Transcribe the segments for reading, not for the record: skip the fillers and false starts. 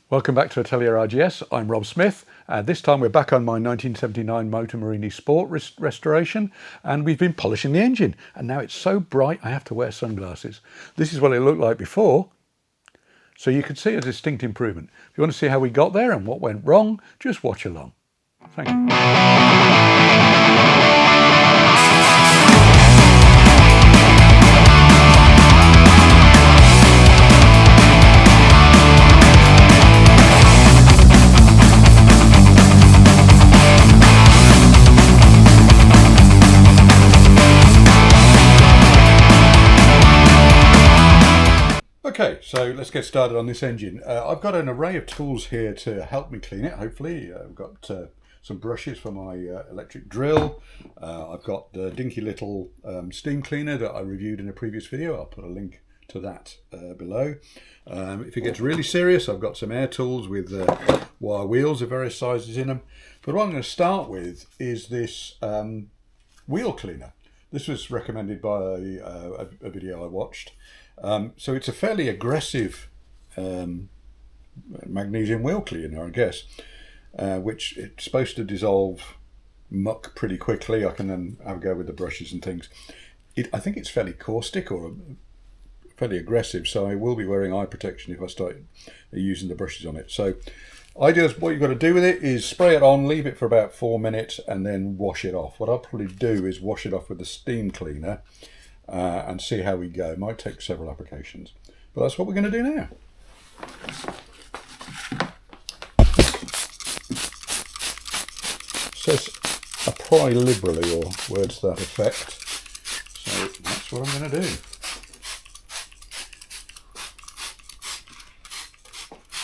Welcome back to Atelier RGS. I'm Rob Smith. This time we're back on my 1979 Moto Morini Sport restoration, and we've been polishing the engine. And now it's so bright I have to wear sunglasses. This is what it looked like before, so you can see a distinct improvement. If you want to see how we got there and what went wrong, just watch along. Thank you. Okay, so let's get started on this engine. I've got an array of tools here to help me clean it, hopefully. I've got some brushes for my electric drill. I've got the dinky little steam cleaner that I reviewed in a previous video. I'll put a link to that below. If it gets really serious, I've got some air tools with wire wheels of various sizes in them. But what I'm going to start with is this wheel cleaner. This was recommended by a video I watched. So it's a fairly aggressive magnesium wheel cleaner, I guess, which it's supposed to dissolve muck pretty quickly. I can then have a go with the brushes and things. I think it's fairly caustic or fairly aggressive, so I will be wearing eye protection if I start using the brushes on it. So what you've got to do with it is spray it on, leave it for about 4 minutes, and then wash it off. What I'll probably do is wash it off with the steam cleaner and see how we go. It might take several applications, but that's what we're going to do now. It says apply liberally, or words to that effect, so that's what I'm going to do.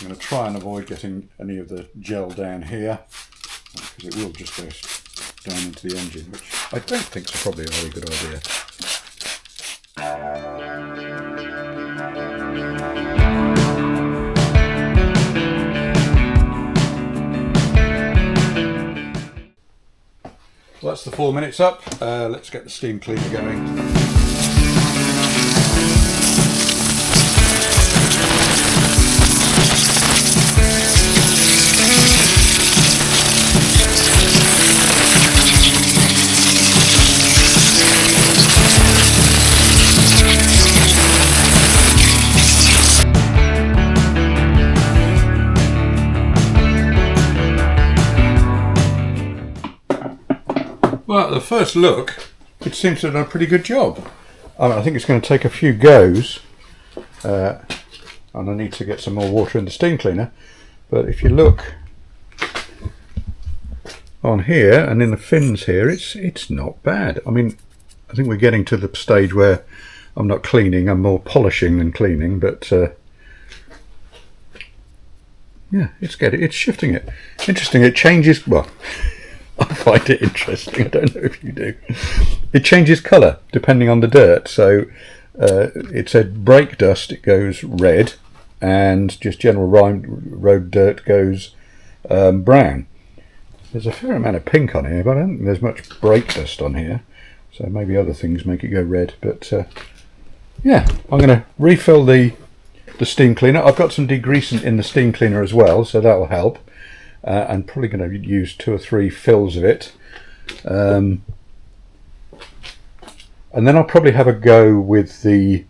I'm going to try and avoid getting any of the gel down here, because it will just go down into the engine, which I don't think is probably a very good idea. Well, that's the 4 minutes up. Let's get the steam cleaner going. Well, at the first look, it seems to have done a pretty good job. I think it's going to take a few goes, and I need to get some more water in the steam cleaner. But if you look on here and in the fins here, it's not bad. I mean, I think we're getting to the stage where I'm not cleaning, I'm more polishing than cleaning. But yeah, it's shifting it. Interesting. It changes. Well, I find it interesting. I don't know if you do. It changes colour depending on the dirt. So it said brake dust, it goes red, and just general road dirt goes brown. There's a fair amount of pink on here, but I don't think there's much brake dust on here. So maybe other things make it go red. But yeah, I'm going to refill the steam cleaner. I've got some degreasant in the steam cleaner as well, so that'll help. I'm probably going to use 2 or 3 fills of it, and then I'll probably have a go with the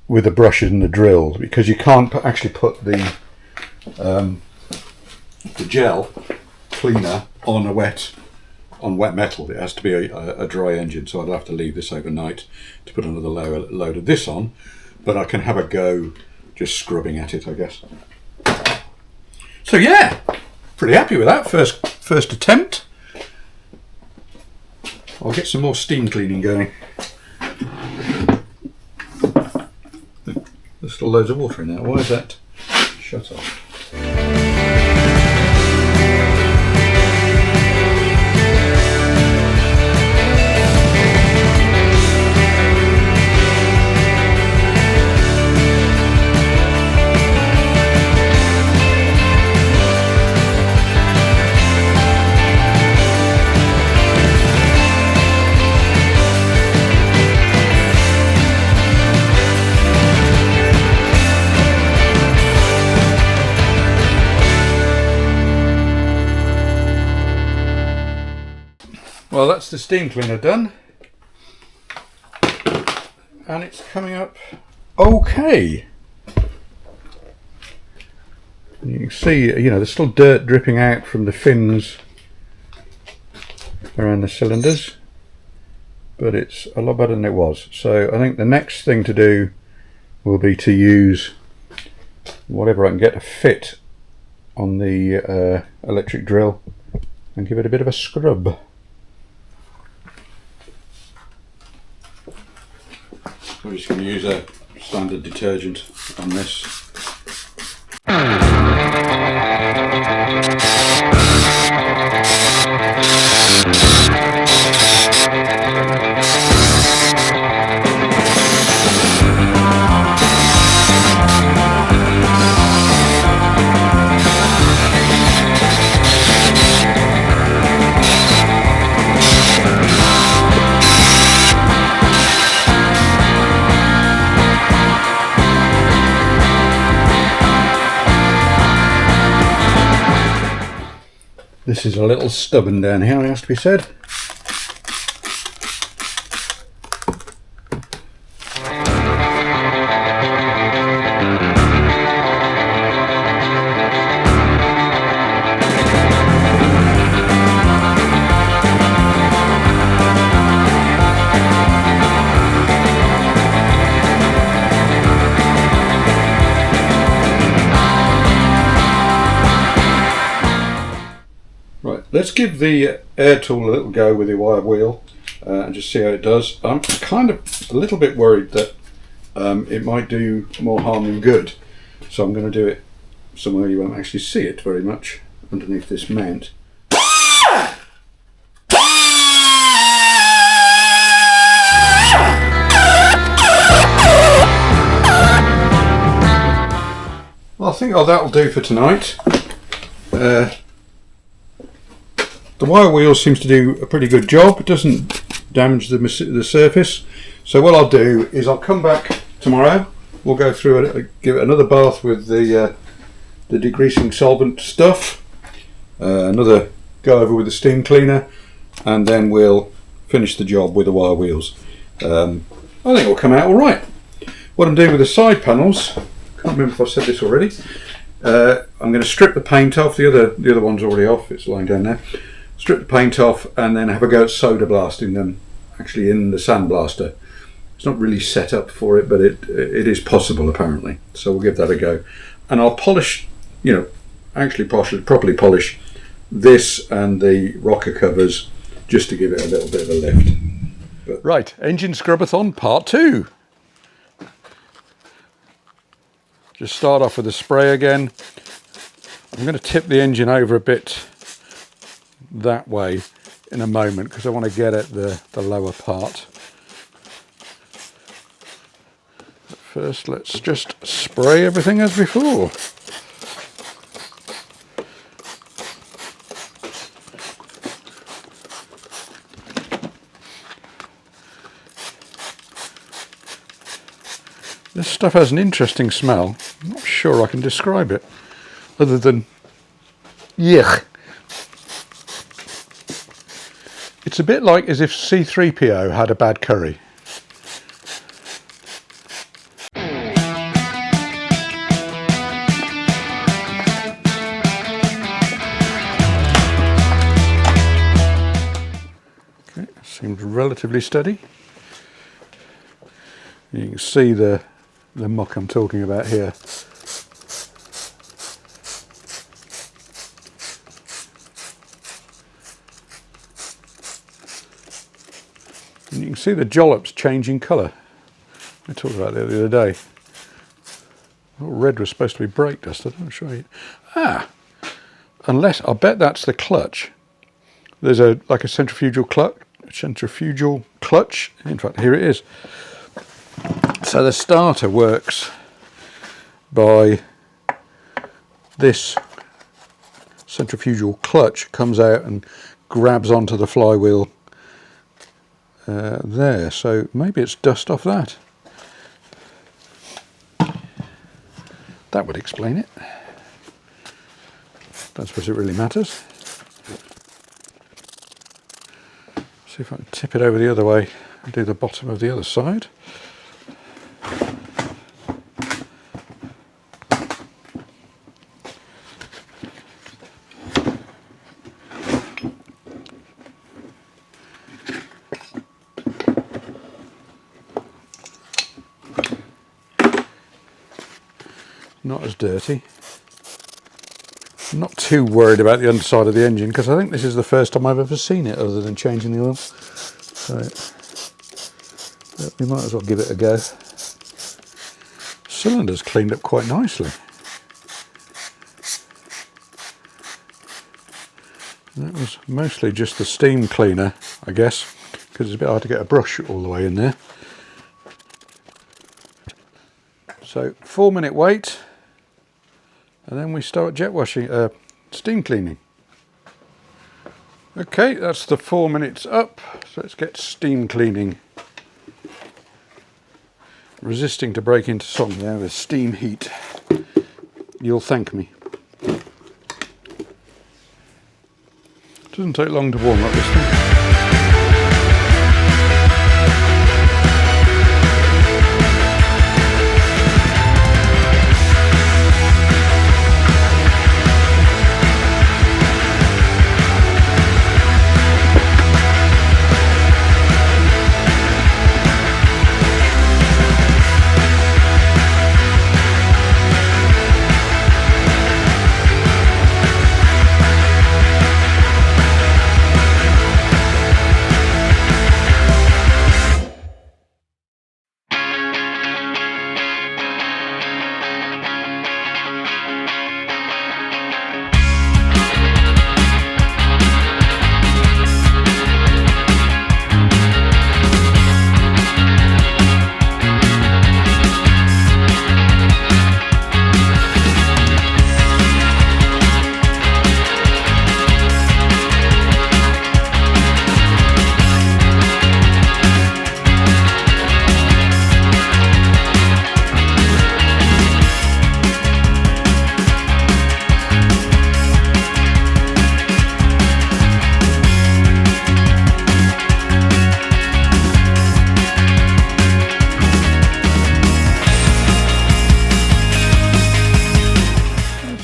brushes and the drill, because you can't actually put the gel cleaner on wet metal. It has to be a dry engine, so I'd have to leave this overnight to put another load of this on, but I can have a go just scrubbing at it, I guess. So yeah, pretty happy with that first attempt. I'll get some more steam cleaning going. There's still loads of water in there. Why is that shut off? Well, that's the steam cleaner done, and it's coming up okay. You can see, there's still dirt dripping out from the fins around the cylinders, but it's a lot better than it was. So I think the next thing to do will be to use whatever I can get to fit on the electric drill and give it a bit of a scrub. We're just going to use a standard detergent on this. This is a little stubborn down here, it has to be said. Let's give the air tool a little go with the wire wheel and just see how it does. I'm kind of a little bit worried that it might do more harm than good, so I'm going to do it somewhere you won't actually see it very much, underneath this mount. Well, I think that'll do for tonight. The wire wheel seems to do a pretty good job. It doesn't damage the surface. So what I'll do is I'll come back tomorrow. We'll go through it, give it another bath with the degreasing solvent stuff, another go over with the steam cleaner, and then we'll finish the job with the wire wheels. I think it'll come out all right. What I'm doing with the side panels, can't remember if I've said this already. I'm going to strip the paint off. The other one's already off. It's lying down there. Strip the paint off and then have a go at soda blasting them, actually in the sandblaster. It's not really set up for it, but it is possible apparently. So we'll give that a go. And I'll polish, actually properly polish this and the rocker covers just to give it a little bit of a lift. But right, engine scrub-a-thon part 2. Just start off with the spray again. I'm going to tip the engine over a bit that way in a moment because I want to get at the lower part. But first, let's just spray everything as before. This stuff has an interesting smell. I'm not sure I can describe it other than yuck. It's a bit like as if C-3PO had a bad curry. Okay, seems relatively steady. You can see the muck I'm talking about here. And you can see the jollops changing colour. I talked about that the other day. Oh, red was supposed to be brake dust. I'm not sure. Unless I bet that's the clutch. There's like a centrifugal clutch. In fact, here it is. So the starter works by this centrifugal clutch comes out and grabs onto the flywheel there. So maybe it's dust off that. That would explain it. Don't suppose it really matters. See if I can tip it over the other way and do the bottom of the other side. Not as dirty. I'm not too worried about the underside of the engine because I think this is the first time I've ever seen it other than changing the oil. So we might as well give it a go. Cylinder's cleaned up quite nicely. That was mostly just the steam cleaner, I guess, because it's a bit hard to get a brush all the way in there. So 4-minute wait, and then we start jet washing, steam cleaning. Okay, that's the 4 minutes up, so let's get steam cleaning. Resisting to break into song there with steam heat. You'll thank me. Doesn't take long to warm up this thing.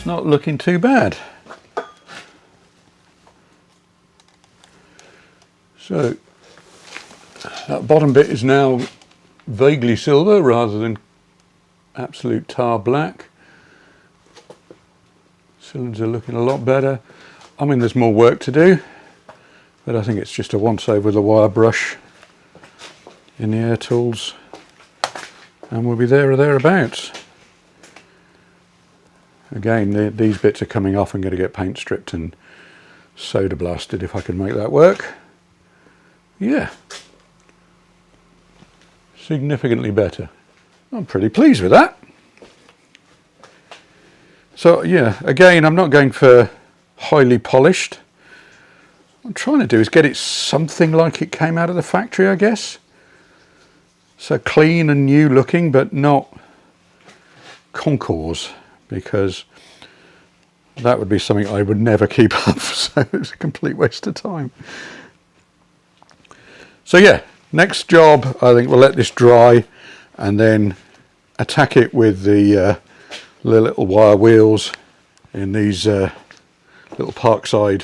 Not looking too bad. So that bottom bit is now vaguely silver rather than absolute tar black. Cylinders are looking a lot better. I mean, there's more work to do, but I think it's just a once over the wire brush in the air tools and we'll be there or thereabouts. Again, these bits are coming off. I'm going to get paint stripped and soda blasted if I can make that work. Yeah, significantly better. I'm pretty pleased with that. So yeah, again, I'm not going for highly polished. What I'm trying to do is get it something like it came out of the factory, I guess. So clean and new looking, but not concours, because that would be something I would never keep up, so it's a complete waste of time. So yeah, next job, I think we'll let this dry and then attack it with the little wire wheels in these little Parkside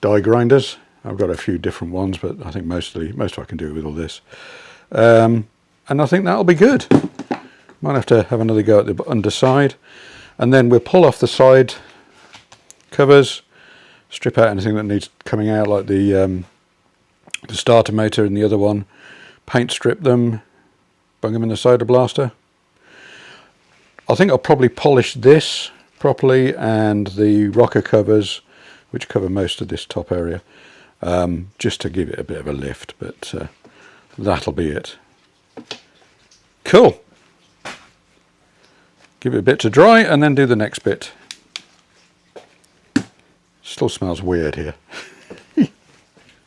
die grinders. I've got a few different ones, but I think most I can do with all this. And I think that'll be good. Might have to have another go at the underside. And then we'll pull off the side covers, strip out anything that needs coming out, like the starter motor and the other one, paint strip them, bung them in the soda blaster. I think I'll probably polish this properly and the rocker covers, which cover most of this top area, just to give it a bit of a lift, but that'll be it. Cool. Give it a bit to dry and then do the next bit. Still smells weird here.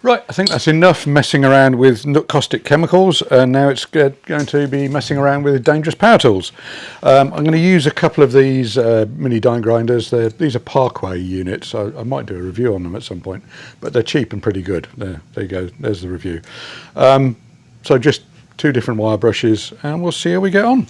Right, I think that's enough messing around with caustic chemicals, and now it's going to be messing around with dangerous power tools. I'm going to use a couple of these mini die grinders. These are Parkway units. I might do a review on them at some point, but they're cheap and pretty good. There you go, there's the review. So just 2 different wire brushes, and we'll see how we get on.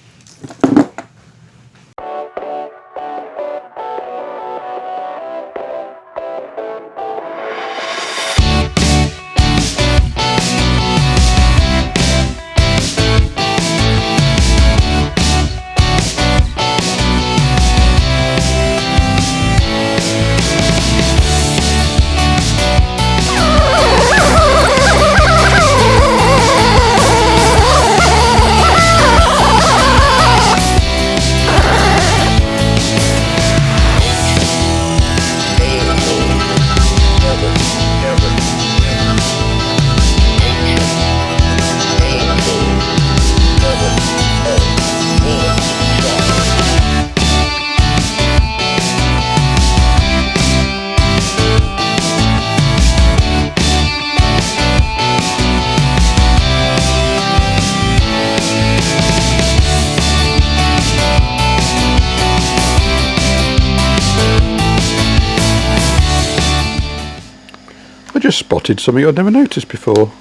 I just spotted something I'd never noticed before. Not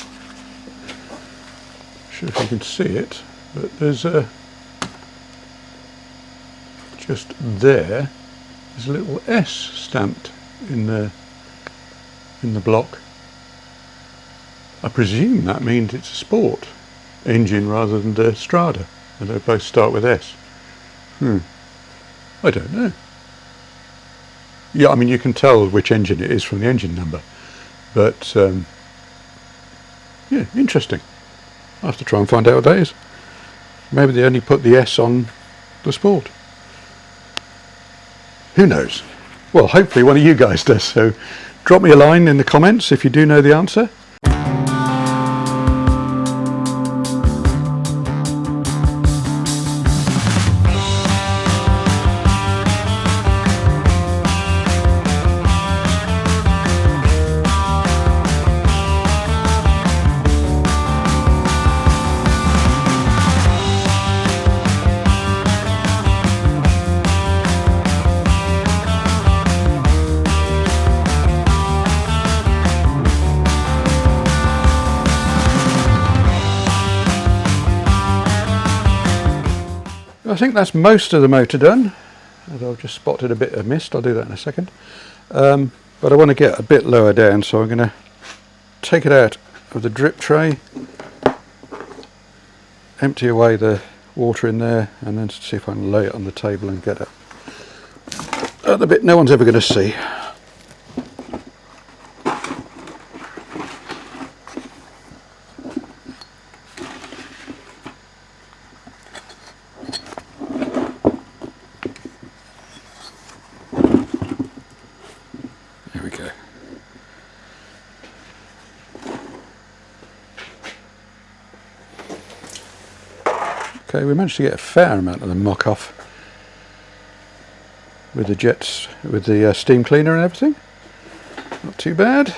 sure if you can see it, but there's just there's a little S stamped in the block. I presume that means it's a sport engine rather than the Strada, and they both start with S. I don't know. Yeah, I mean, you can tell which engine it is from the engine number. But, yeah, interesting. I'll have to try and find out what that is. Maybe they only put the S on the Sport. Who knows? Well, hopefully one of you guys does, so drop me a line in the comments if you do know the answer. I think that's most of the motor done. I've just spotted a bit of mist, I'll do that in a second. But I want to get a bit lower down, so I'm going to take it out of the drip tray, empty away the water in there, and then see if I can lay it on the table and get it at the bit no one's ever going to see. Okay, we managed to get a fair amount of the muck off with the jets, with the steam cleaner and everything. Not too bad.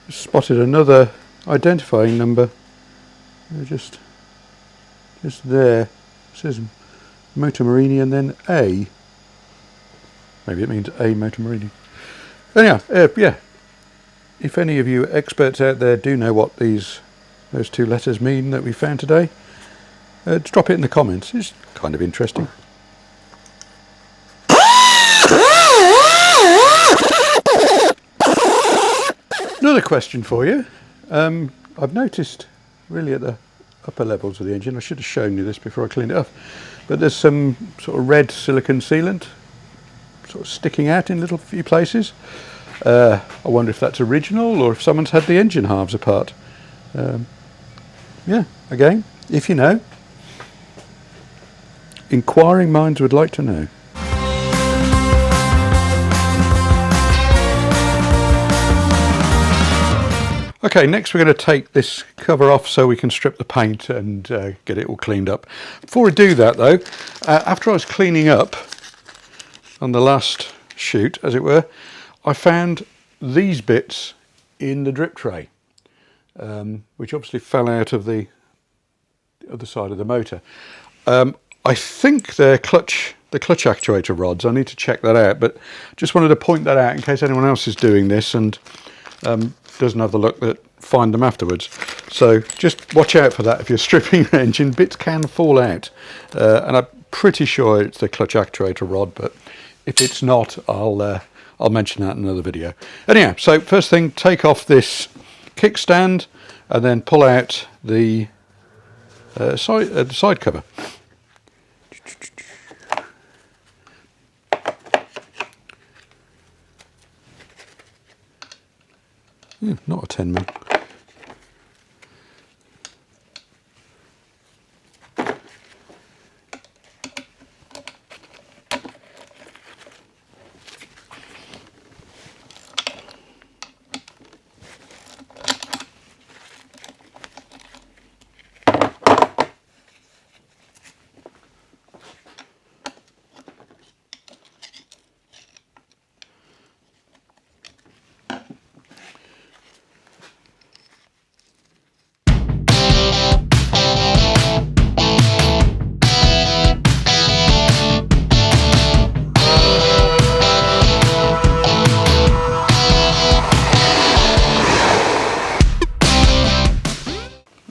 Spotted another identifying number. Just there. It says Moto Morini and then A. Maybe it means A Moto Morini. Anyhow, yeah. If any of you experts out there do know what those 2 letters mean that we found today, drop it in the comments. It's kind of interesting. Another question for you. I've noticed really at the upper levels of the engine, I should have shown you this before I cleaned it up, but there's some sort of red silicone sealant sort of sticking out in little few places. I wonder if that's original or if someone's had the engine halves apart. Yeah, again, if you know, inquiring minds would like to know. Okay, next we're going to take this cover off so we can strip the paint and get it all cleaned up. Before I do that though, after I was cleaning up on the last shoot, as it were, I found these bits in the drip tray, which obviously fell out of the other side of the motor. I think they're the clutch actuator rods. I need to check that out, but just wanted to point that out in case anyone else is doing this and doesn't have the luck that find them afterwards. So just watch out for that. If you're stripping your engine, bits can fall out, and I'm pretty sure it's the clutch actuator rod, but if it's not, I'll mention that in another video. Anyhow, so first thing, take off this kickstand and then pull out the side cover. Not a 10mm.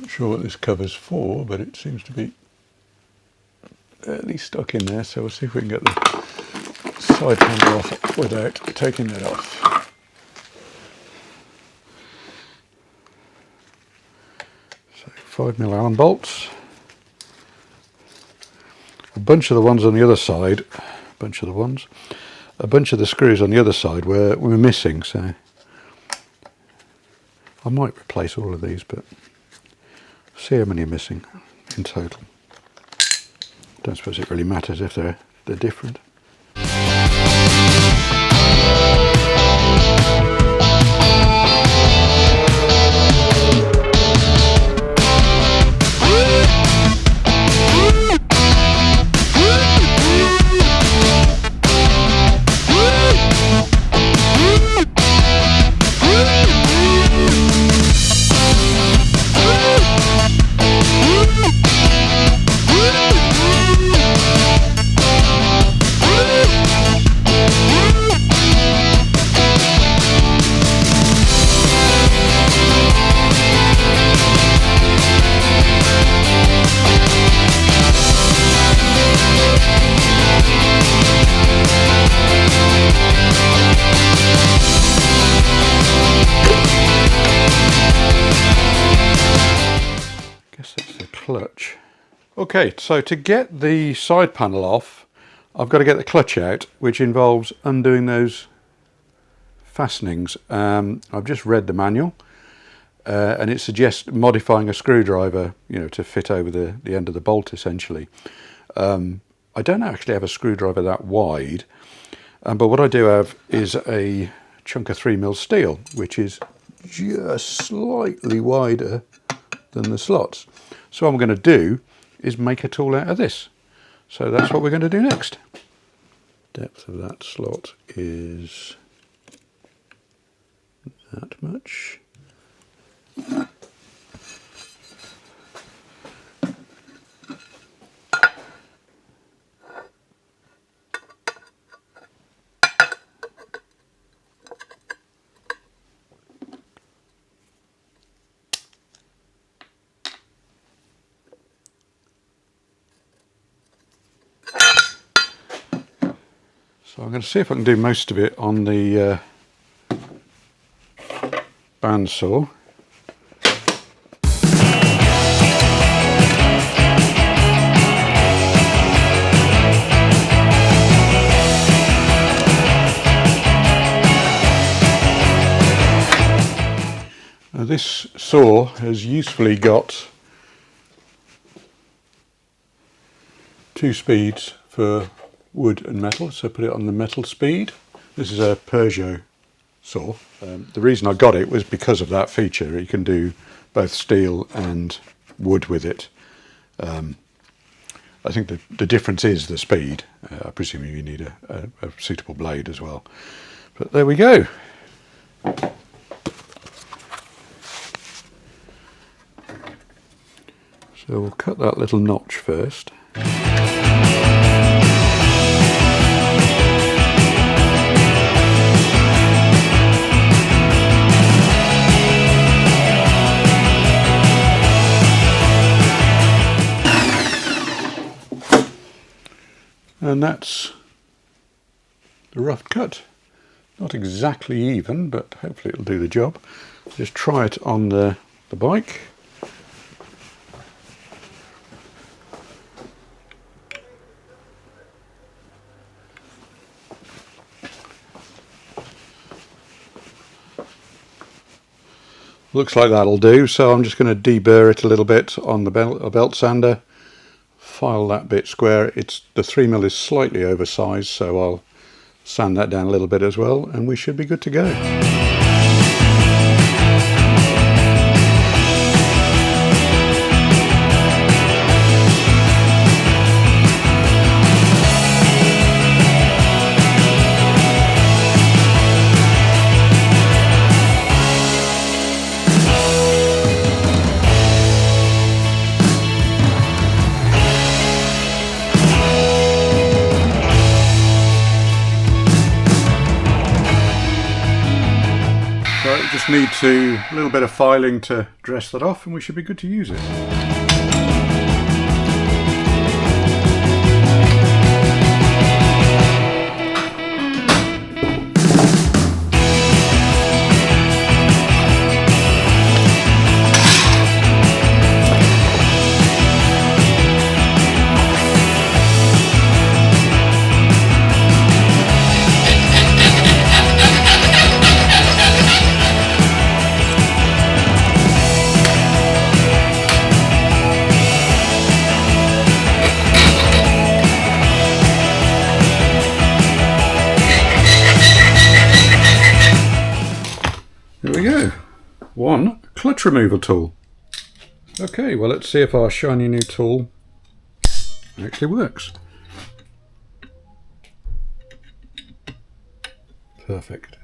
Sure what this cover's for, but it seems to be at least stuck in there, so we'll see if we can get the side panel off without taking it off. So 5mm Allen bolts, a bunch of the ones on the other side, a bunch of the screws on the other side were missing, so I might replace all of these, but see how many are missing in total. Don't suppose it really matters if they're different. Clutch. Okay, so to get the side panel off, I've got to get the clutch out, which involves undoing those fastenings. I've just read the manual, and it suggests modifying a screwdriver, to fit over the end of the bolt, essentially. I don't actually have a screwdriver that wide, but what I do have is a chunk of 3mm steel, which is just slightly wider than the slots. So what I'm going to do is make a tool out of this. So that's what we're going to do next. Depth of that slot is that much. So I'm going to see if I can do most of it on the bandsaw. Now this saw has usefully got 2 speeds for wood and metal, so put it on the metal speed. This is a Peugeot saw. The reason I got it was because of that feature. You can do both steel and wood with it. I think the difference is the speed. I presume you need a suitable blade as well. But there we go. So we'll cut that little notch first. And that's the rough cut. Not exactly even, but hopefully it'll do the job. Just try it on the bike. Looks like that'll do, so I'm just going to deburr it a little bit on the belt sander. File that bit square. The 3mm is slightly oversized, so I'll sand that down a little bit as well, and we should be good to go. Just need a little bit of filing to dress that off, and we should be good to use it. There we go. One clutch removal tool. Okay, well, let's see if our shiny new tool actually works. Perfect.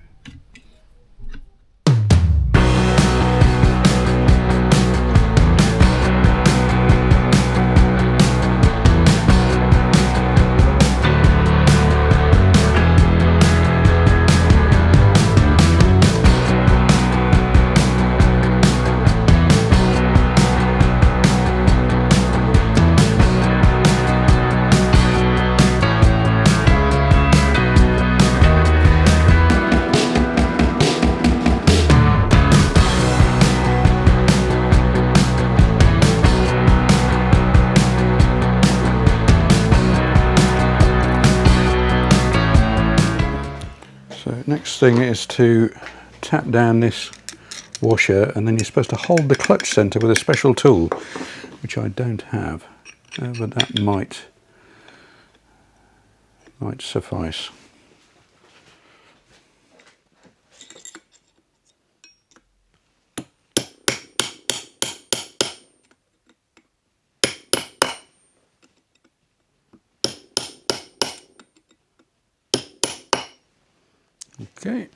Next thing is to tap down this washer, and then you're supposed to hold the clutch center with a special tool, which I don't have, but that might suffice. Okay.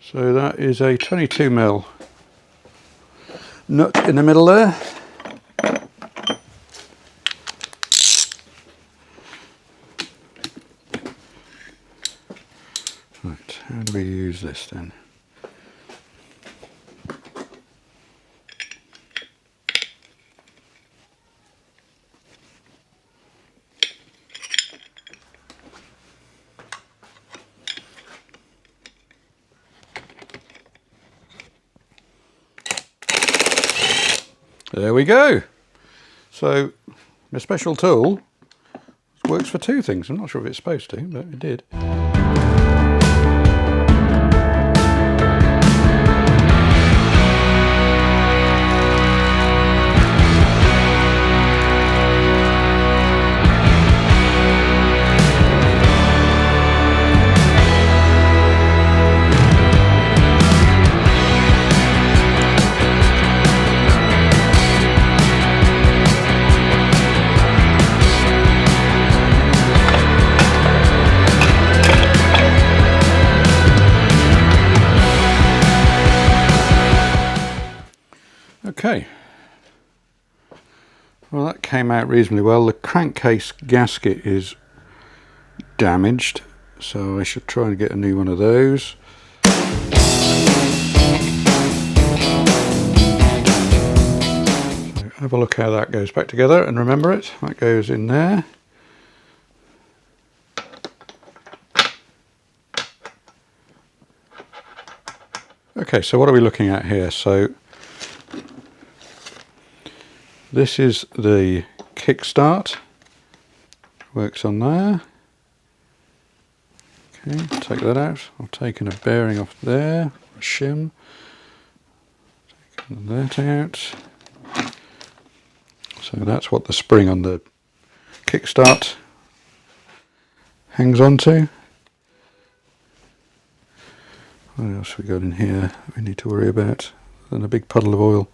So that is a 22mm nut in the middle there. Right, how do we use this then? There we go. So the special tool works for two things. I'm not sure if it's supposed to, but it did. Okay, well that came out reasonably well. The crankcase gasket is damaged, so I should try and get a new one of those. So have a look how that goes back together, and remember it, that goes in there. Okay, so what are we looking at here? So this is the kickstart, works on there. Okay, take that out. I've taken a bearing off there, a shim. Taken that out. So that's what the spring on the kickstart hangs onto. What else we got in here that we need to worry about? And a big puddle of oil.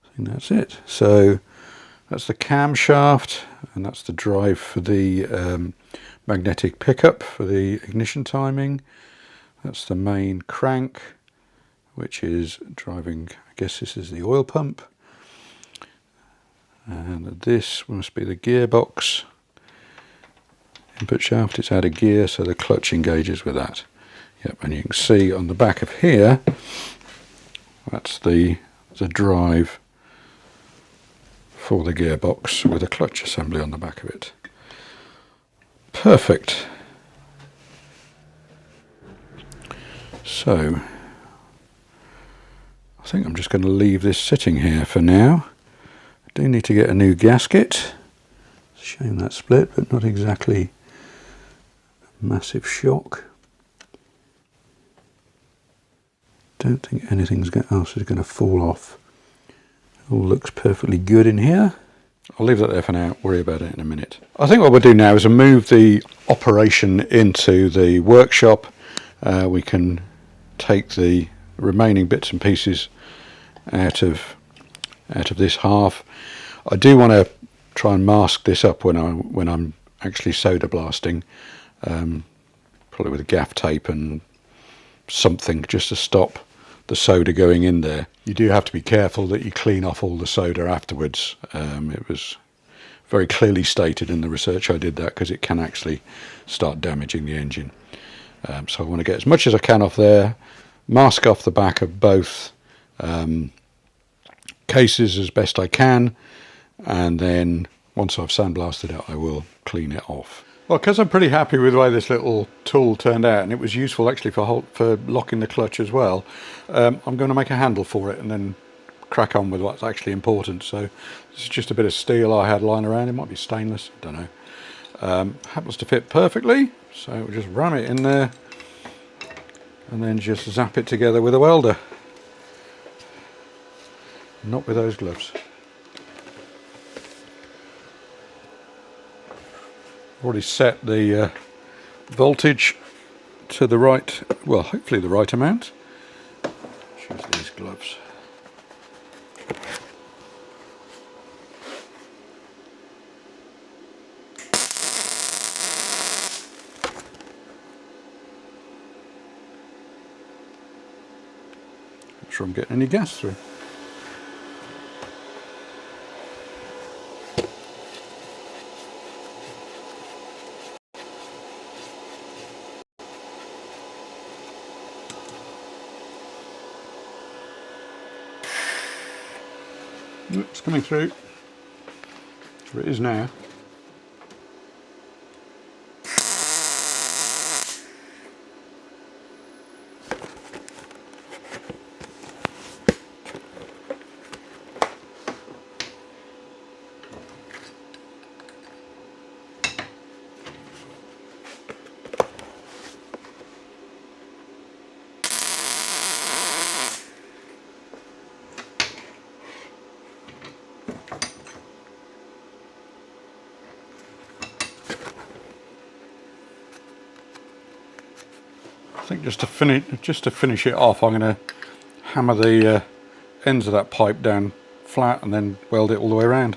I think that's it. So that's the camshaft, and that's the drive for the magnetic pickup for the ignition timing. That's the main crank, which is driving, I guess this is the oil pump. And this must be the gearbox. Input shaft, it's out of gear, so the clutch engages with that. Yep, and you can see on the back of here, that's the drive for the gearbox with a clutch assembly on the back of it. Perfect. So I think I'm just going to leave this sitting here for now. I do need to get a new gasket. Shame that split, but not exactly a massive shock. Don't think anything else is going to fall off. All looks perfectly good in here. I'll leave that there for now, worry about it in a minute. I think what we'll do now is move the operation into the workshop. We can take the remaining bits and pieces out of this half. I do want to try and mask this up when I'm actually solder blasting, probably with gaff tape and something just to stop the solder going in there. You do have to be careful that you clean off all the solder afterwards. It was very clearly stated in the research I did that, because it can actually start damaging the engine. So I want to get as much as I can off there, mask off the back of both cases as best I can, and then once I've sandblasted it I will clean it off. Well, because I'm pretty happy with the way this little tool turned out, and it was useful actually for locking the clutch as well, I'm going to make a handle for it and then crack on with what's actually important. So this is just a bit of steel I had lying around. It might be stainless, I don't know. Happens to fit perfectly, so we'll just ram it in there and then just zap it together with a welder. Not with those gloves. Already set the voltage to the right, well, hopefully the right amount. Choose these gloves. Not sure I'm getting any gas through. It's coming through. There it is now. I think just to finish it off, I'm going to hammer the ends of that pipe down flat and then weld it all the way around.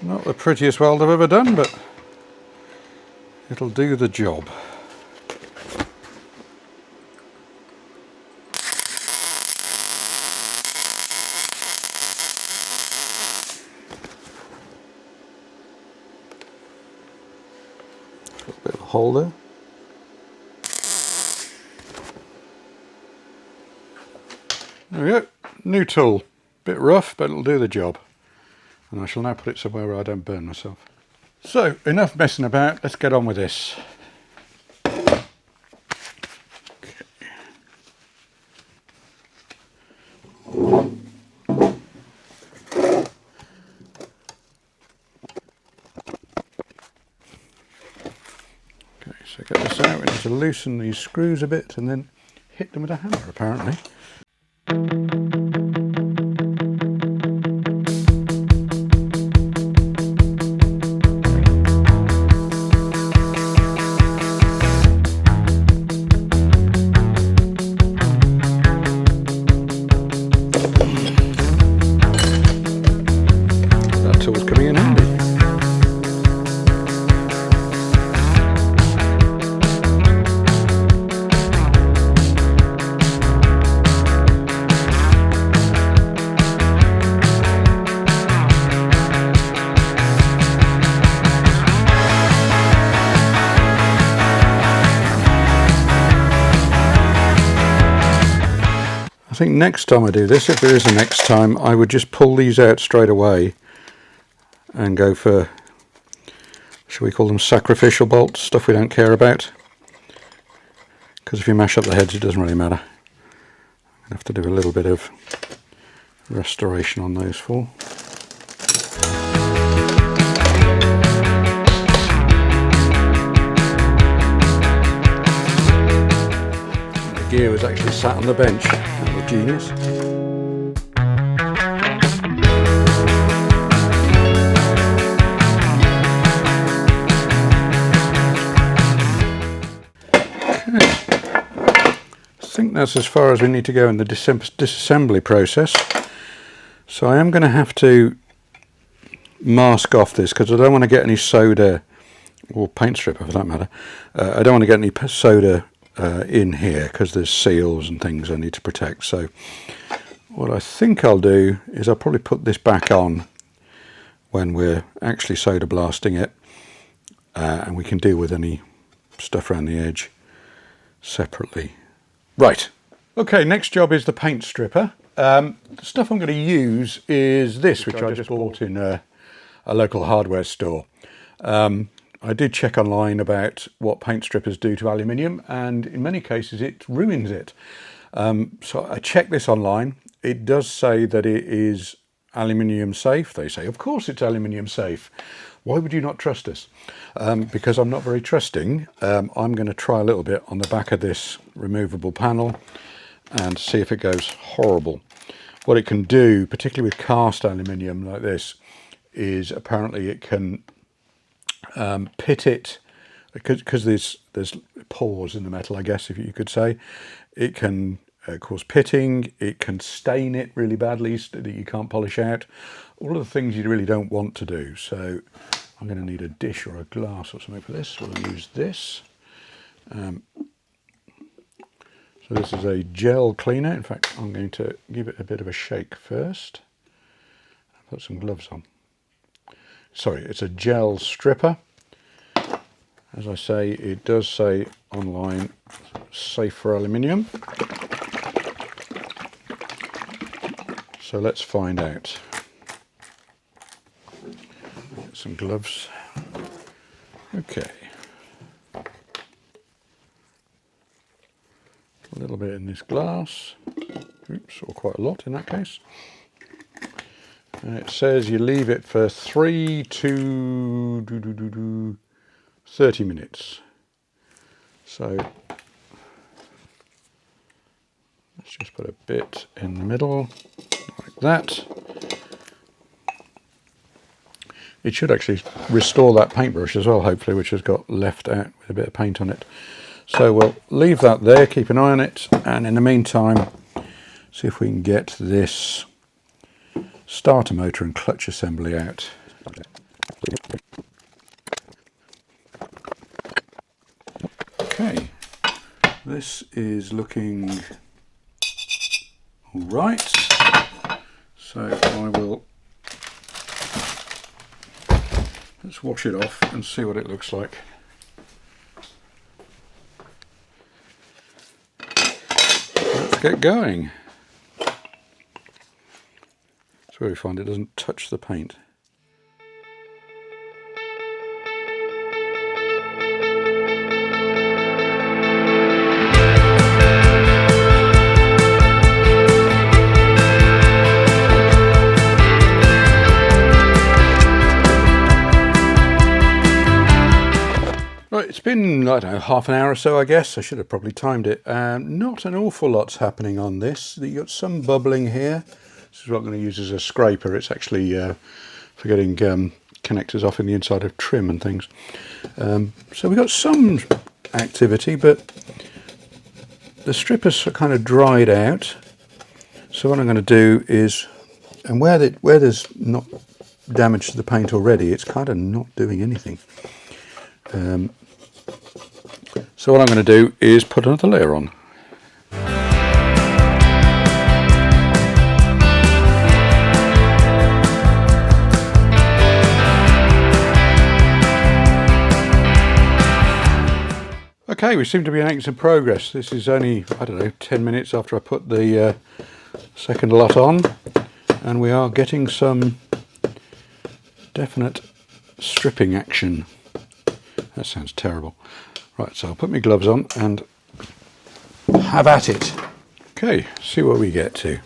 Not the prettiest weld I've ever done, but it'll do the job. Got a bit of a hole there. There we go, new tool. Bit rough, but it'll do the job. And I shall now put it somewhere where I don't burn myself. So, enough messing about, let's get on with this. Okay. Okay, so get this out, we need to loosen these screws a bit and then hit them with a hammer apparently. I think next time I do this, if there is a next time, I would just pull these out straight away and go for, shall we call them sacrificial bolts, stuff we don't care about, because if you mash up the heads it doesn't really matter. I'm going to have to do a little bit of restoration on those four. The gear was actually sat on the bench. Genius. Okay. I think that's as far as we need to go in the disassembly process. So I am going to have to mask off this because I don't want to get any solder, or paint stripper for that matter. I don't want to get any solder in here because there's seals and things I need to protect. So what I think I'll do is I'll probably put this back on when we're actually solder blasting it, and we can deal with any stuff around the edge separately. Right, okay, next job is the paint stripper. The stuff I'm going to use is this, which I just bought in a local hardware store. I did check online about what paint strippers do to aluminium, and in many cases it ruins it. So I checked this online. It does say that it is aluminium safe. They say, of course it's aluminium safe. Why would you not trust us? Because I'm not very trusting. I'm going to try a little bit on the back of this removable panel and see if it goes horrible. What it can do, particularly with cast aluminium like this, is apparently it can pit it, because there's pores in the metal, I guess, if you could say. It can cause pitting, it can stain it really badly so that you can't polish out. All of the things you really don't want to do. So I'm going to need a dish or a glass or something for this. We'll use this. So this is a gel cleaner. In fact, I'm going to give it a bit of a shake first. Put some gloves on. Sorry, it's a gel stripper. As I say, it does say online, safe for aluminium. So let's find out. Get some gloves. Okay. A little bit in this glass. Oops, or quite a lot in that case. And it says you leave it for 3 to 30 minutes. So let's just put a bit in the middle like that. It should actually restore that paintbrush as well, hopefully, which has got left out with a bit of paint on it. So we'll leave that there, keep an eye on it, and in the meantime see if we can get this starter motor and clutch assembly out. this is looking all right. So I will, let's wash it off and see what it looks like. Let's get going. It's where we find it doesn't touch the paint. Right, it's been, I don't know, half an hour or so, I guess. I should have probably timed it. Not an awful lot's happening on this. You've got some bubbling here. This is what I'm going to use as a scraper. It's actually for getting connectors off in the inside of trim and things. So we've got some activity, but the stripper's kind of dried out. So what I'm going to do is, and where there's not damage to the paint already, it's kind of not doing anything. So what I'm going to do is put another layer on. Okay, we seem to be making some progress. This is only, I don't know, 10 minutes after I put the second lot on, and we are getting some definite stripping action. That sounds terrible. Right, so I'll put my gloves on and have at it. Okay, see what we get to.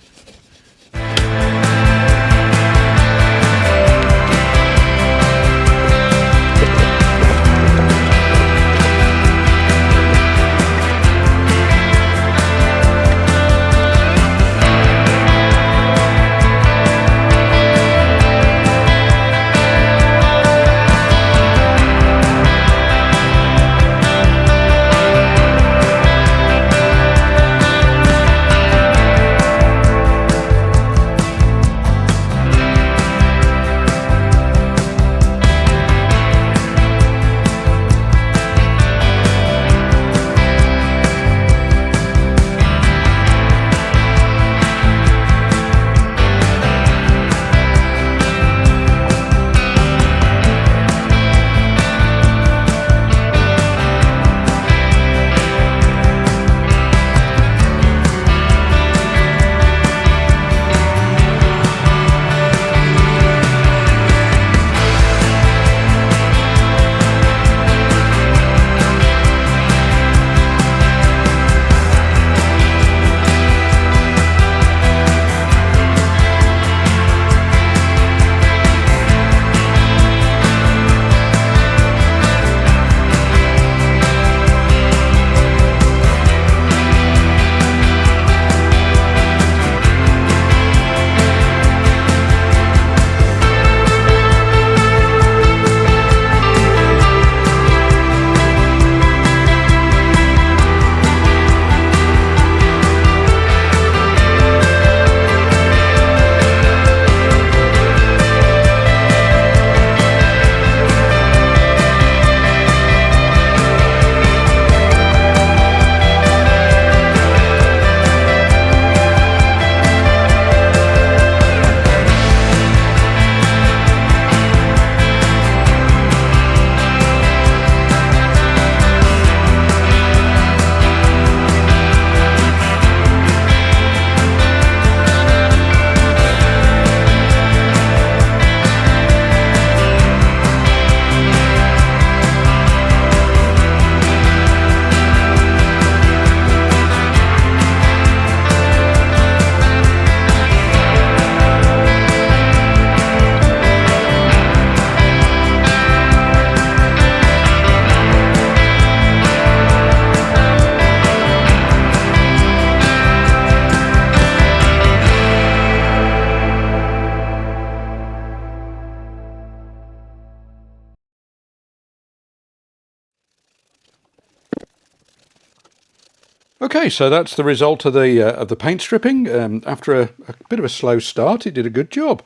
Okay, so that's the result of the paint stripping. After a bit of a slow start, it did a good job.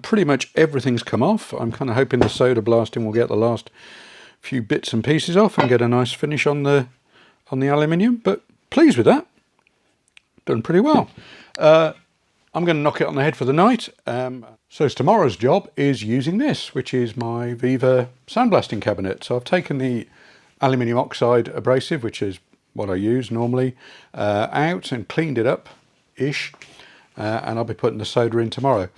Pretty much everything's come off. I'm kind of hoping the soda blasting will get the last few bits and pieces off and get a nice finish on the aluminium. But pleased with that. Done pretty well. I'm going to knock it on the head for the night. So tomorrow's job is using this, which is my Viva sandblasting cabinet. So I've taken the aluminium oxide abrasive, which is what I use normally, out and cleaned it up-ish. And I'll be putting the solder in tomorrow.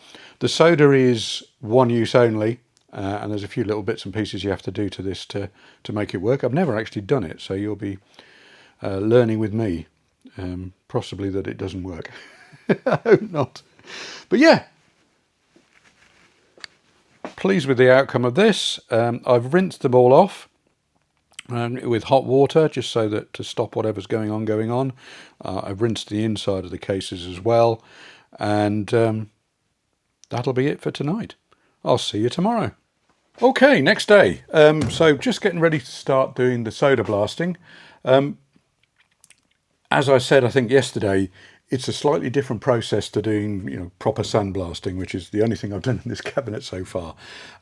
The solder is one use only, and there's a few little bits and pieces you have to do to this to make it work. I've never actually done it, so you'll be learning with me, possibly that it doesn't work. I hope not. But yeah, pleased with the outcome of this. I've rinsed them all off with hot water, just so that to stop whatever's going on. I've rinsed the inside of the cases as well, and that'll be it for tonight. I'll see you tomorrow. Okay, next day. So just getting ready to start doing the solder blasting. As I said, I think yesterday, it's a slightly different process to doing, proper sandblasting, which is the only thing I've done in this cabinet so far.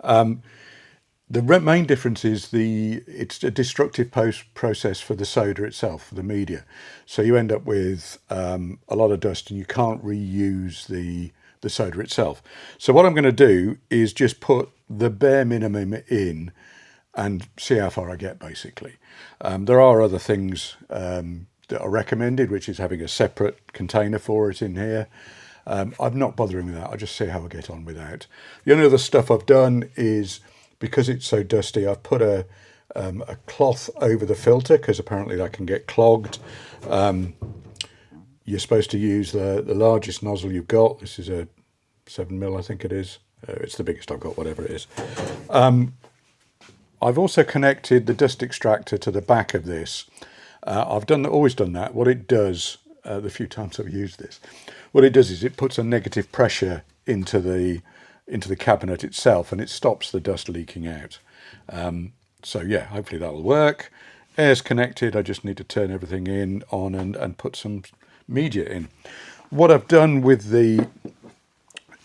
The main difference is it's a destructive process for the solder itself, for the media. So you end up with a lot of dust, and you can't reuse the solder itself. So what I'm going to do is just put the bare minimum in and see how far I get, basically. There are other things that are recommended, which is having a separate container for it in here. I'm not bothering with that. I'll just see how I get on without. The only other stuff I've done is, because it's so dusty, I've put a cloth over the filter, because apparently that can get clogged. You're supposed to use the largest nozzle you've got. This is a 7mm, I think it is. It's the biggest I've got, whatever it is. I've also connected the dust extractor to the back of this. I've always done that. What it does, the few times I've used this, what it does is it puts a negative pressure into the cabinet itself, and it stops the dust leaking out. So yeah, hopefully that'll work. Air's connected. I just need to turn everything on and put some media in. What I've done with the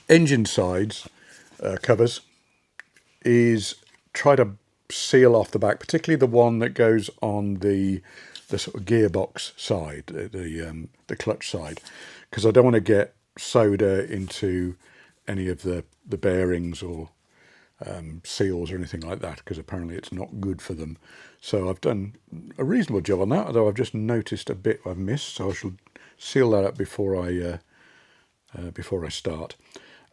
engine sides covers is try to seal off the back, particularly the one that goes on the sort of gearbox side, the clutch side, because I don't want to get solder into any of the bearings or seals or anything like that, because apparently it's not good for them. So I've done a reasonable job on that, although I've just noticed a bit I've missed, so I shall seal that up before I start.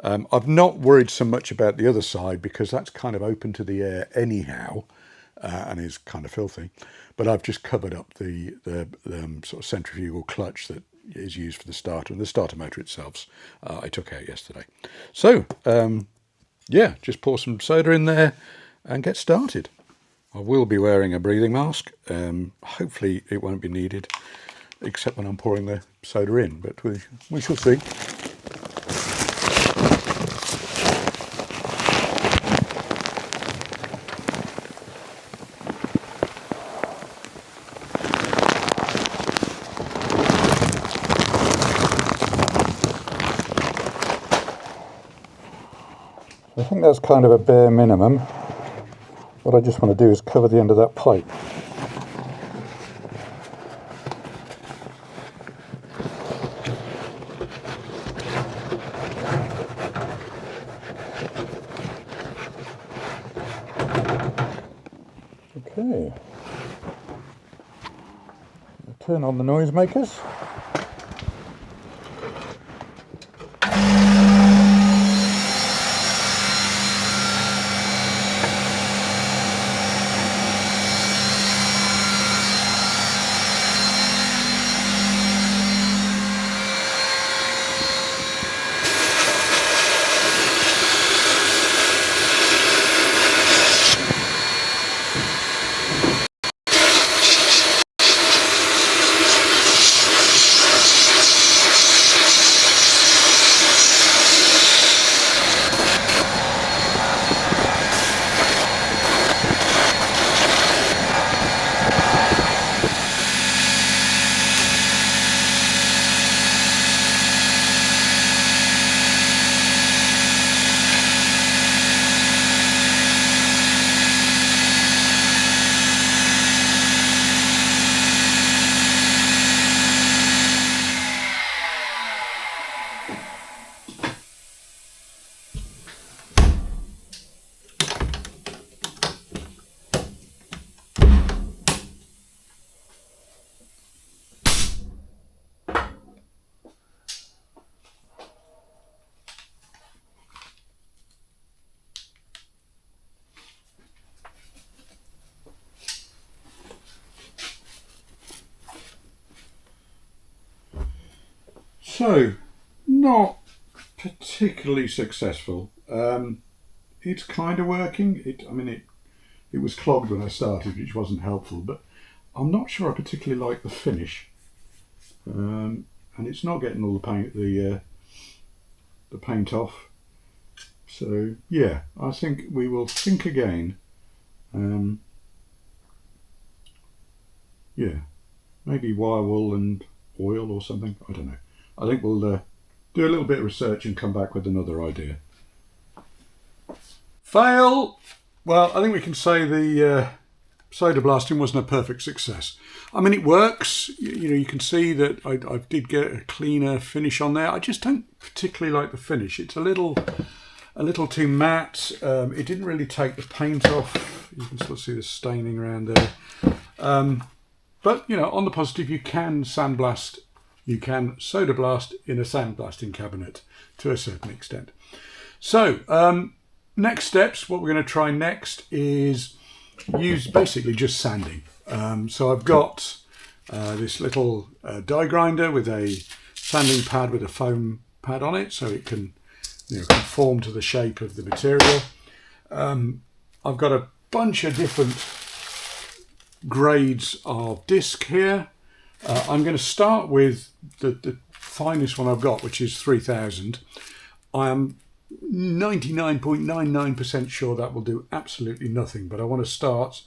I've not worried so much about the other side, because that's kind of open to the air anyhow, and is kind of filthy. But I've just covered up the sort of centrifugal clutch that is used for the starter, and the starter motor itself I took out yesterday. So yeah, just pour some soda in there and get started. I will be wearing a breathing mask. Hopefully it won't be needed, except when I'm pouring the soda in, but we shall see. I think that's kind of a bare minimum. What I just want to do is cover the end of that pipe. Okay. Turn on the noisemakers. So, not particularly successful. It's kind of working. It was clogged when I started, which wasn't helpful, but I'm not sure I particularly like the finish. And it's not getting all the paint off. So yeah, I think we will think again. Yeah, maybe wire wool and oil or something. I don't know. I think we'll do a little bit of research and come back with another idea. Fail! Well, I think we can say the soda blasting wasn't a perfect success. I mean, it works. You can see that I did get a cleaner finish on there. I just don't particularly like the finish. It's a little too matte. It didn't really take the paint off. You can still see the staining around there. But on the positive, you can sandblast. You can soda blast in a sandblasting cabinet to a certain extent. So next steps, what we're going to try next is use basically just sanding. So I've got this little die grinder with a sanding pad with a foam pad on it, so it can conform to the shape of the material. I've got a bunch of different grades of disc here. I'm going to start with the finest one I've got, which is 3000. I am 99.99% sure that will do absolutely nothing, but I want to start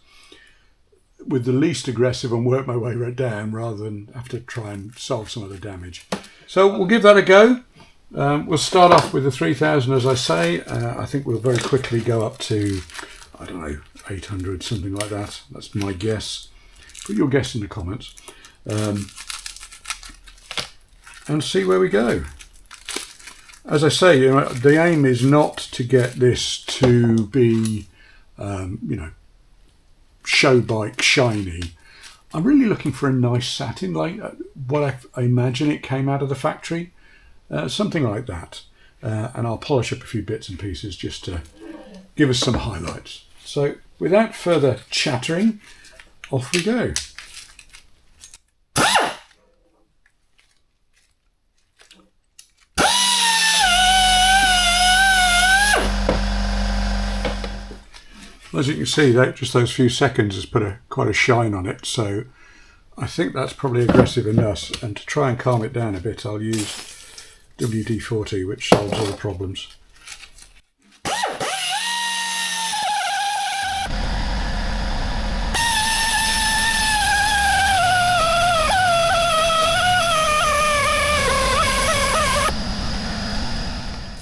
with the least aggressive and work my way right down rather than have to try and solve some of the damage. So we'll give that a go. We'll start off with the 3000, as I say. I think we'll very quickly go up to, I don't know, 800, something like that. That's my guess. Put your guess in the comments. And see where we go. As I say, the aim is not to get this to be, show bike shiny. I'm really looking for a nice satin, like what I imagine it came out of the factory, something like that. And I'll polish up a few bits and pieces just to give us some highlights. So without further chattering, off we go. As you can see, just those few seconds has put quite a shine on it, so I think that's probably aggressive enough. And to try and calm it down a bit, I'll use WD-40, which solves all the problems.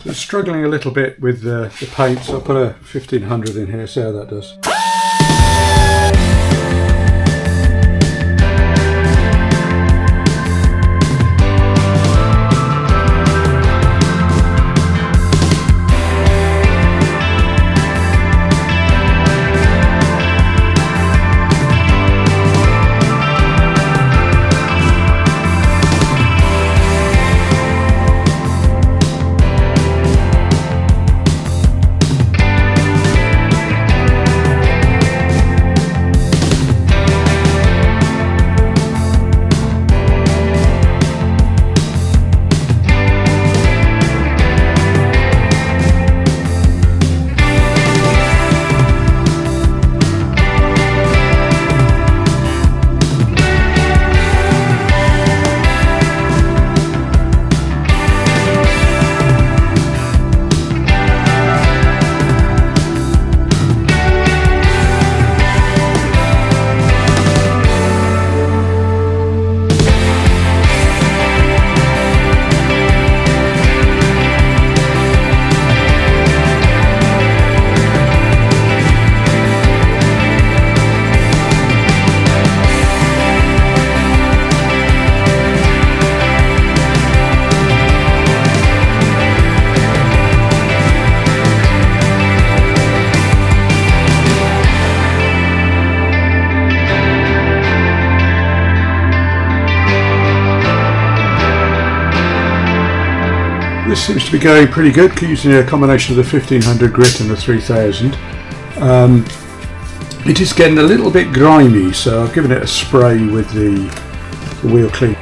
So struggling a little bit with the paint, so I'll put a 1500 in here, see how that does. This seems to be going pretty good, using a combination of the 1500 grit and the 3000. It is getting a little bit grimy, so I've given it a spray with the wheel cleaner.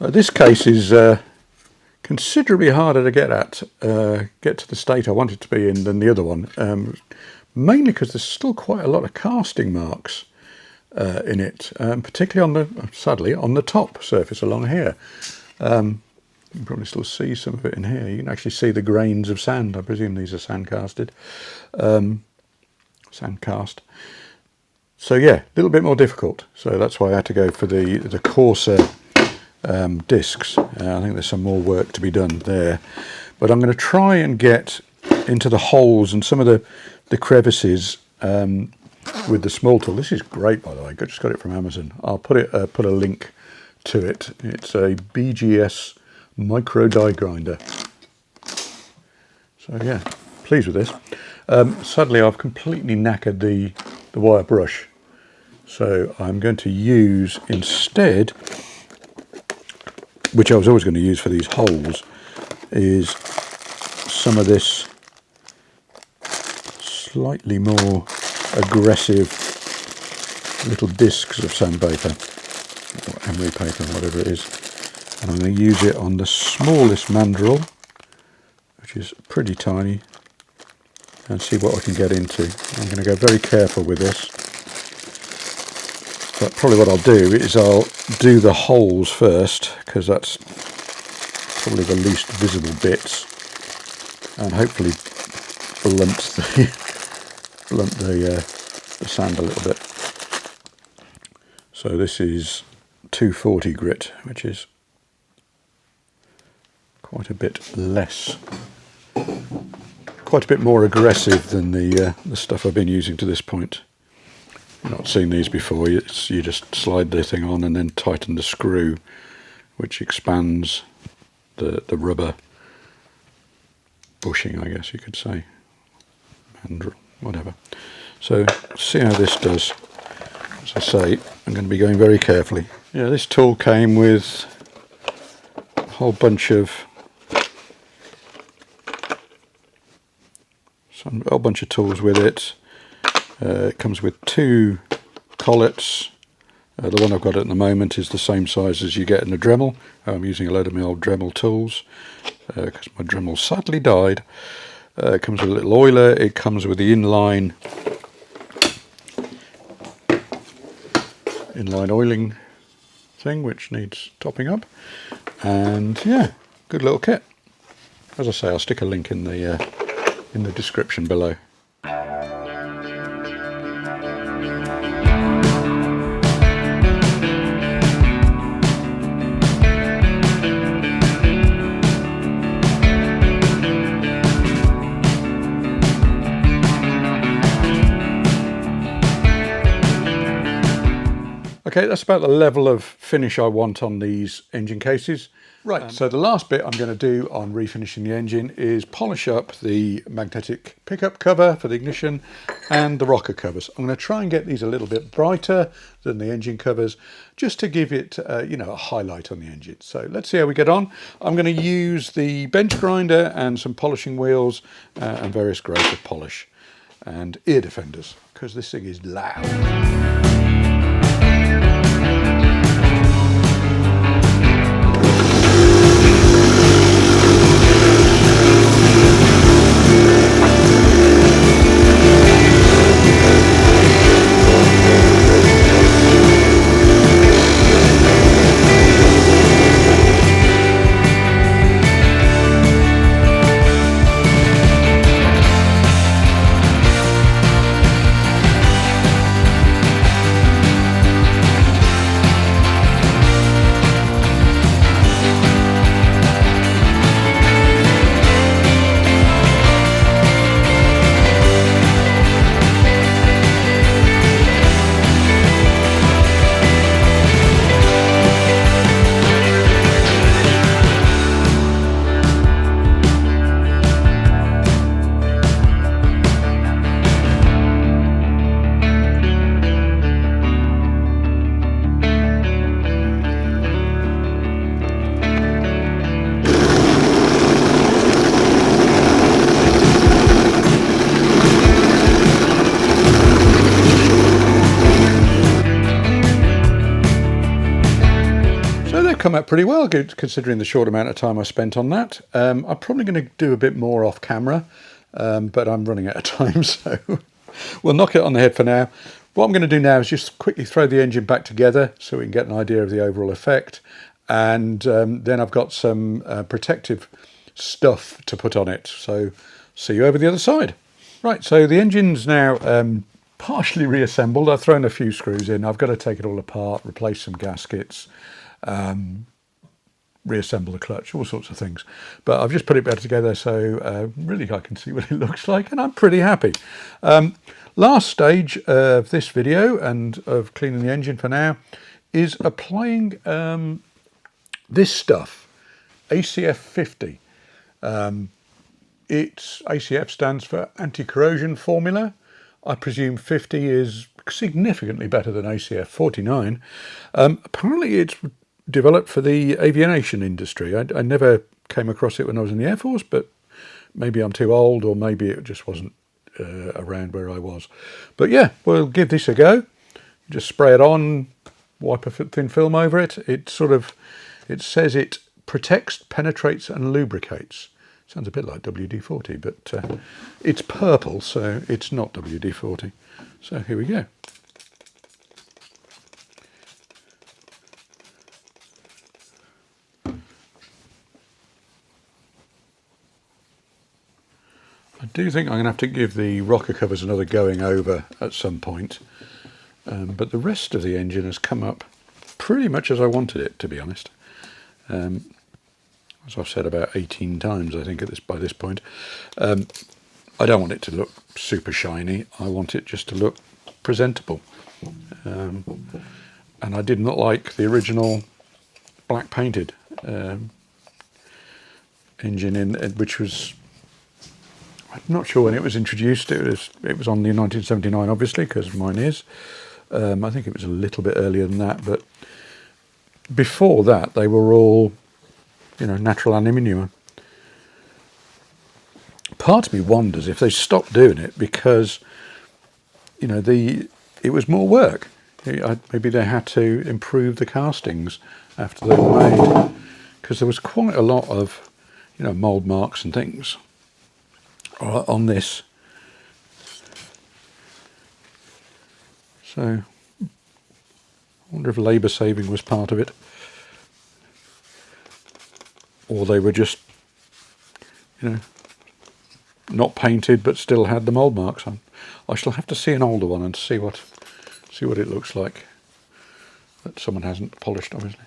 This case is considerably harder to get to the state I want it to be in than the other one, mainly because there's still quite a lot of casting marks in it, particularly sadly on the top surface along here. You can probably still see some of it in here. You can actually see the grains of sand. I presume these are sand casted, sand cast. So yeah, a little bit more difficult. So that's why I had to go for the coarser discs. I think there's some more work to be done there, but I'm going to try and get into the holes and some of the crevices with the small tool. This is great, by the way. I just got it from Amazon. I'll put a link to it. It's a BGS micro die grinder. So yeah, pleased with this. Sadly, I've completely knackered the wire brush, so I'm going to use instead, which I was always going to use for these holes, is some of this slightly more aggressive little discs of sandpaper, or emery paper, whatever it is, and I'm going to use it on the smallest mandrel, which is pretty tiny, and see what I can get into. I'm going to go very careful with this, but probably what I'll do is I'll do the holes first, because that's probably the least visible bits, and hopefully blunt the sand a little bit. So this is 240 grit, which is quite a bit less, quite a bit more aggressive than the stuff I've been using to this point. You've not seen these before. You just slide the thing on and then tighten the screw, which expands the rubber bushing, I guess you could say, mandrel, whatever. So see how this does. As I say, I'm going to be going very carefully. Yeah, this tool came with a whole bunch of tools with it. It comes with 2 collets. The one I've got at the moment is the same size as you get in a Dremel. I'm using a load of my old Dremel tools because my Dremel sadly died. It comes with a little oiler. It comes with the inline oiling thing, which needs topping up. And yeah, good little kit. As I say, I'll stick a link in the description below. Okay, that's about the level of finish I want on these engine cases. Right, so the last bit I'm going to do on refinishing the engine is polish up the magnetic pickup cover for the ignition and the rocker covers. I'm going to try and get these a little bit brighter than the engine covers, just to give it a highlight on the engine. So let's see how we get on. I'm going to use the bench grinder and some polishing wheels and various grades of polish and ear defenders, because this thing is loud. come out pretty well, good considering the short amount of time I spent on that. I'm probably going to do a bit more off camera, but I'm running out of time, so we'll knock it on the head for now. What I'm going to do now is just quickly throw the engine back together so we can get an idea of the overall effect, and then I've got some protective stuff to put on it. So see you over the other side. Right, so the engine's now partially reassembled. I've thrown a few screws in. I've got to take it all apart, replace some gaskets, reassemble the clutch, all sorts of things. But I've just put it back together, so really I can see what it looks like, and I'm pretty happy. Last stage of this video and of cleaning the engine for now is applying this stuff, ACF 50. ACF stands for anti-corrosion formula. I presume 50 is significantly better than ACF 49. Apparently it's developed for the aviation industry. I never came across it when I was in the Air Force, but maybe I'm too old, or maybe it just wasn't around where I was. But yeah, we'll give this a go. Just spray it on, wipe a thin film over it. It says it protects, penetrates and lubricates. Sounds a bit like WD-40, but it's purple, so it's not WD-40. So here we go. I do think I'm going to have to give the rocker covers another going over at some point, but the rest of the engine has come up pretty much as I wanted it, to be honest. As I've said about 18 times, I think by this point. I don't want it to look super shiny. I want it just to look presentable. And I did not like the original black painted engine which was, I'm not sure when it was introduced. It was on the 1979, obviously, because mine is. I think it was a little bit earlier than that, but before that they were all, natural aluminium. Part of me wonders if they stopped doing it because, it was more work. Maybe they had to improve the castings after they were made, because there was quite a lot of, mould marks and things on this. So I wonder if labour saving was part of it, or they were just, not painted but still had the mould marks on. I shall have to see an older one and see what it looks like that someone hasn't polished, obviously.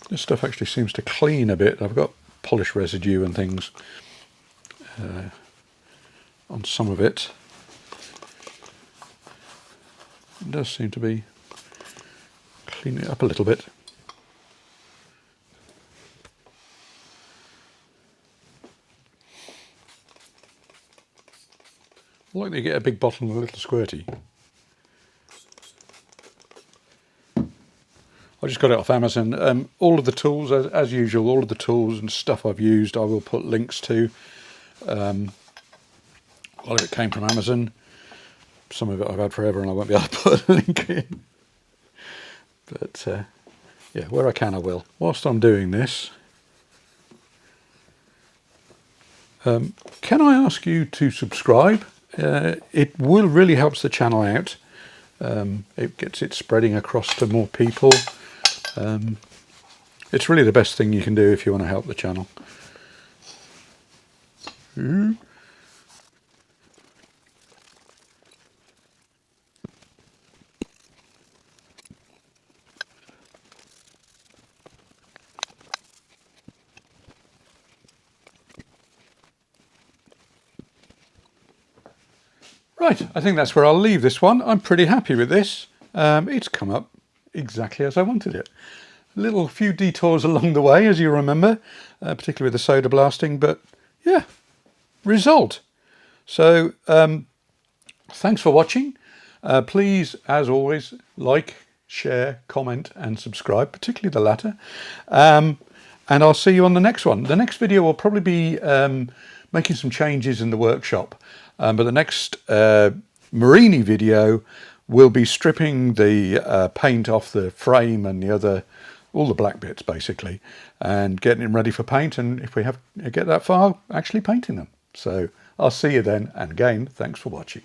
This stuff actually seems to clean a bit. I've got polish residue and things on some of it. It does seem to be cleaning it up a little bit. I like that you get a big bottle and a little squirty. I just got it off Amazon. All of the tools, as usual, all of the tools and stuff I've used, I will put links to. A lot of it came from Amazon. Some of it I've had forever and I won't be able to put a link in. But yeah, where I can I will. Whilst I'm doing this, can I ask you to subscribe? It will really helps the channel out. It gets it spreading across to more people. It's really the best thing you can do if you want to help the channel. Right, I think that's where I'll leave this one. I'm pretty happy with this. It's come up exactly as I wanted it. A few detours along the way, as you remember, particularly with the soda blasting, but yeah, result. So thanks for watching. Please, as always, like, share, comment and subscribe, particularly the latter. And I'll see you on the next one. The next video will probably be making some changes in the workshop. But the next Morini video we'll be stripping the paint off the frame and all the black bits basically, and getting them ready for paint, and if we get that far, actually painting them. So I'll see you then, and again, thanks for watching.